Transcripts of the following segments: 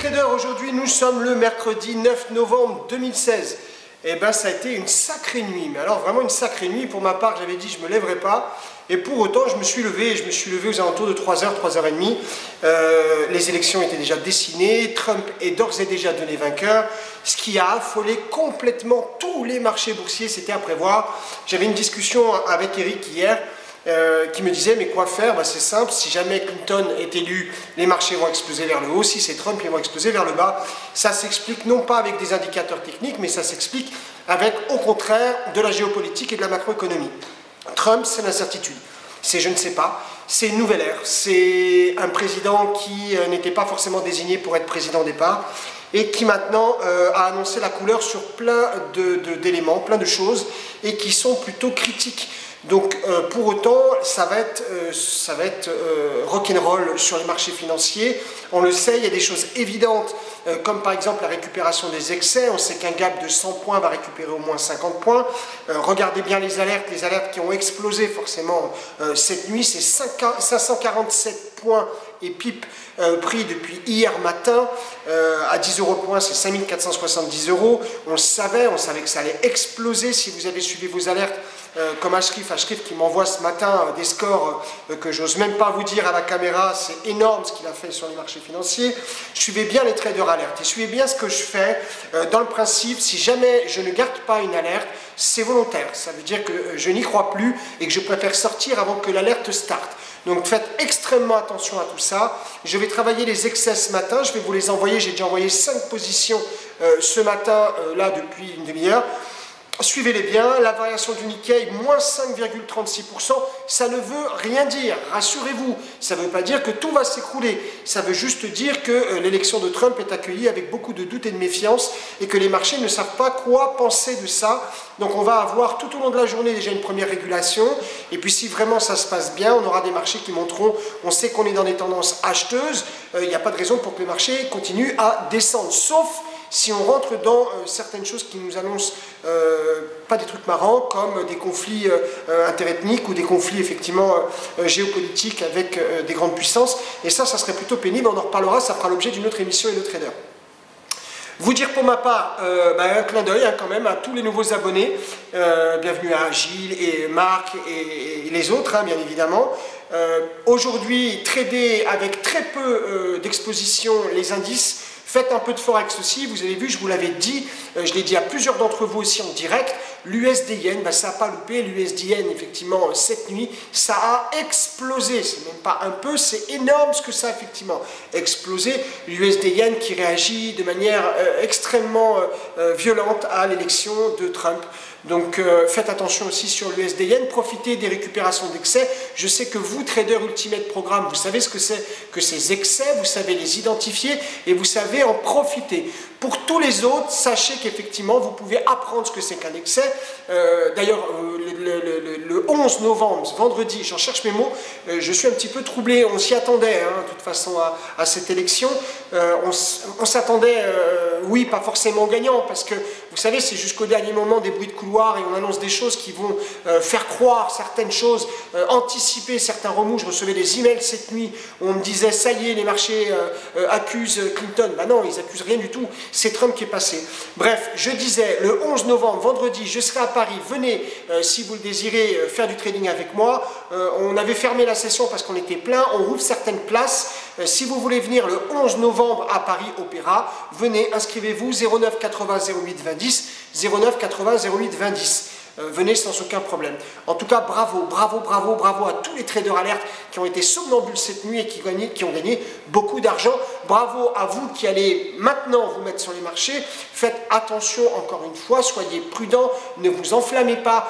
traders, aujourd'hui nous sommes le mercredi 9 novembre 2016. Et ben ça a été une sacrée nuit, mais alors vraiment une sacrée nuit. Pour ma part, j'avais dit je ne me lèverais pas. Et pour autant, je me suis levé aux alentours de 3h, 3h30. Les élections étaient déjà dessinées, Trump est d'ores et déjà donné vainqueur, ce qui a affolé complètement tous les marchés boursiers, c'était à prévoir. J'avais une discussion avec Eric hier, qui me disait mais quoi faire, ben, c'est simple, si jamais Clinton est élu, les marchés vont exploser vers le haut, si c'est Trump, ils vont exploser vers le bas. Ça s'explique non pas avec des indicateurs techniques, mais ça s'explique avec au contraire de la géopolitique et de la macroéconomie. Trump, c'est l'incertitude, c'est je ne sais pas, c'est une nouvelle ère, c'est un président qui n'était pas forcément désigné pour être président au départ et qui maintenant a annoncé la couleur sur plein d'éléments, plein de choses et qui sont plutôt critiques. Donc pour autant, ça va être rock'n'roll sur les marchés financiers. On le sait, il y a des choses évidentes, comme par exemple la récupération des excès. On sait qu'un gap de 100 points va récupérer au moins 50 points. Regardez bien les alertes qui ont explosé forcément cette nuit. C'est 547 points et pips pris depuis hier matin. À 10 € le point, c'est 5470 €. On savait que ça allait exploser. Si vous avez suivi vos alertes, comme Ashrif qui m'envoie ce matin des scores que j'ose même pas vous dire à la caméra, c'est énorme ce qu'il a fait sur les marchés financiers. Suivez bien les traders alertes et suivez bien ce que je fais. Dans le principe, si jamais je ne garde pas une alerte, c'est volontaire. Ça veut dire que je n'y crois plus et que je préfère sortir avant que l'alerte starte. Donc faites extrêmement attention à tout ça. Je vais travailler les excès ce matin, je vais vous les envoyer. J'ai déjà envoyé 5 positions ce matin, là depuis une demi-heure. Suivez-les bien, la variation du Nikkei, moins 5,36%, ça ne veut rien dire, rassurez-vous. Ça ne veut pas dire que tout va s'écrouler, ça veut juste dire que l'élection de Trump est accueillie avec beaucoup de doutes et de méfiance et que les marchés ne savent pas quoi penser de ça. Donc on va avoir tout au long de la journée déjà une première régulation, et puis si vraiment ça se passe bien, on aura des marchés qui monteront, on sait qu'on est dans des tendances acheteuses, il n'y a pas de raison pour que les marchés continuent à descendre, sauf si on rentre dans certaines choses qui nous annoncent pas des trucs marrants, comme des conflits interethniques ou des conflits effectivement géopolitiques avec des grandes puissances, et ça serait plutôt pénible, on en reparlera, ça fera l'objet d'une autre émission et de Trader. Vous dire pour ma part, un clin d'œil quand même à tous les nouveaux abonnés, bienvenue à Gilles et Marc et les autres bien évidemment. Aujourd'hui, trader avec très peu d'exposition les indices. Faites un peu de forex aussi, vous avez vu, je vous l'avais dit, je l'ai dit à plusieurs d'entre vous aussi en direct, l'USD-Yen, ça n'a pas loupé, l'USD-Yen effectivement cette nuit, ça a explosé, c'est même pas un peu, c'est énorme ce que ça a effectivement explosé, l'USD-Yen qui réagit de manière extrêmement violente à l'élection de Trump. Donc faites attention aussi sur l'USD-Yen, profitez des récupérations d'excès. Je sais que vous, traders Ultimate Programme, vous savez ce que c'est que ces excès, vous savez les identifier et vous savez en profiter. Pour tous les autres, sachez qu'effectivement, vous pouvez apprendre ce que c'est qu'un excès. D'ailleurs, le 11 novembre, vendredi, j'en cherche mes mots, je suis un petit peu troublé, on s'y attendait, de toute façon, à cette élection. On s'attendait, oui, pas forcément gagnant, parce que, vous savez, c'est jusqu'au dernier moment des bruits de couloir et on annonce des choses qui vont faire croire certaines choses, anticiper certains remous. Je recevais des emails cette nuit où on me disait, ça y est, les marchés accusent Clinton. Ben non, ils accusent rien du tout. C'est Trump qui est passé. Bref, je disais, le 11 novembre, vendredi, je serai à Paris. Venez, si vous le désirez, faire du trading avec moi. On avait fermé la session parce qu'on était plein. On rouvre certaines places. Si vous voulez venir le 11 novembre à Paris Opéra, venez, inscrivez-vous 09 80 08 20 10, 09 80 08 20 10. Venez sans aucun problème. En tout cas, bravo, bravo, bravo, bravo à tous les traders alertes qui ont été somnambules cette nuit et qui ont gagné beaucoup d'argent. Bravo à vous qui allez maintenant vous mettre sur les marchés. Faites attention encore une fois, soyez prudents, ne vous enflammez pas.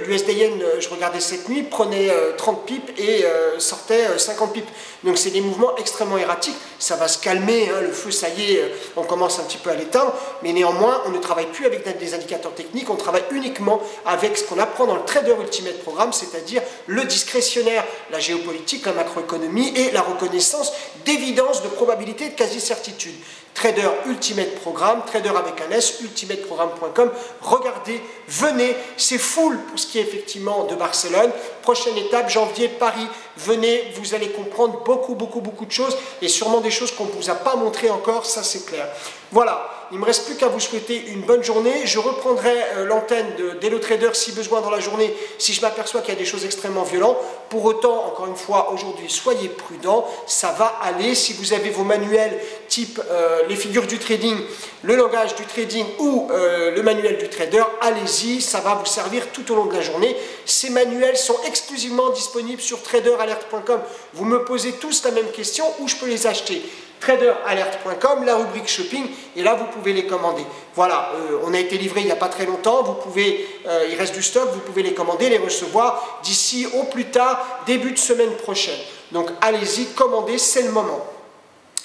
L'USD-Yen, je regardais cette nuit, prenait 30 pips et sortait 50 pips. Donc c'est des mouvements extrêmement erratiques. Ça va se calmer, le feu, ça y est, on commence un petit peu à l'éteindre. Mais néanmoins, on ne travaille plus avec des indicateurs techniques, on travaille uniquement avec ce qu'on apprend dans le Trader Ultimate Programme, c'est-à-dire le discrétionnaire, la géopolitique, la macroéconomie et la reconnaissance d'évidence de probabilité sécurité, de quasi-certitude. Trader Ultimate Programme, trader avec un S, ultimateprogramme.com. Regardez, venez, c'est full pour ce qui est effectivement de Barcelone. Prochaine étape, janvier, Paris. Venez, vous allez comprendre beaucoup de choses et sûrement des choses qu'on ne vous a pas montré encore, ça c'est clair. Voilà, il ne me reste plus qu'à vous souhaiter une bonne journée. Je reprendrai l'antenne d'Hello Trader si besoin dans la journée, si je m'aperçois qu'il y a des choses extrêmement violentes. Pour autant, encore une fois, aujourd'hui, soyez prudents, ça va aller. Si vous avez vos manuels type les figures du trading, le langage du trading ou le manuel du trader, allez-y, ça va vous servir tout au long de la journée. Ces manuels sont exclusivement disponibles sur traderalert.com. Vous me posez tous la même question, où je peux les acheter? Traderalert.com, la rubrique shopping, et là vous pouvez les commander. Voilà, on a été livré il n'y a pas très longtemps, vous pouvez, il reste du stock, vous pouvez les commander, les recevoir d'ici au plus tard, début de semaine prochaine. Donc allez-y, commandez, c'est le moment.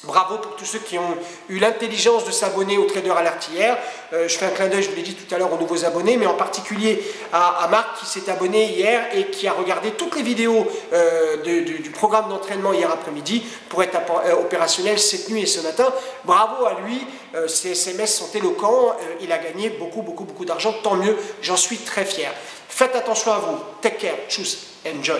Bravo pour tous ceux qui ont eu l'intelligence de s'abonner au Trader Alert hier. Je fais un clin d'œil, je vous l'ai dit tout à l'heure, aux nouveaux abonnés, mais en particulier à Marc qui s'est abonné hier et qui a regardé toutes les vidéos du programme d'entraînement hier après-midi pour être opérationnel cette nuit et ce matin. Bravo à lui, ses SMS sont éloquents, il a gagné beaucoup d'argent, tant mieux, j'en suis très fier. Faites attention à vous, take care, choose, enjoy.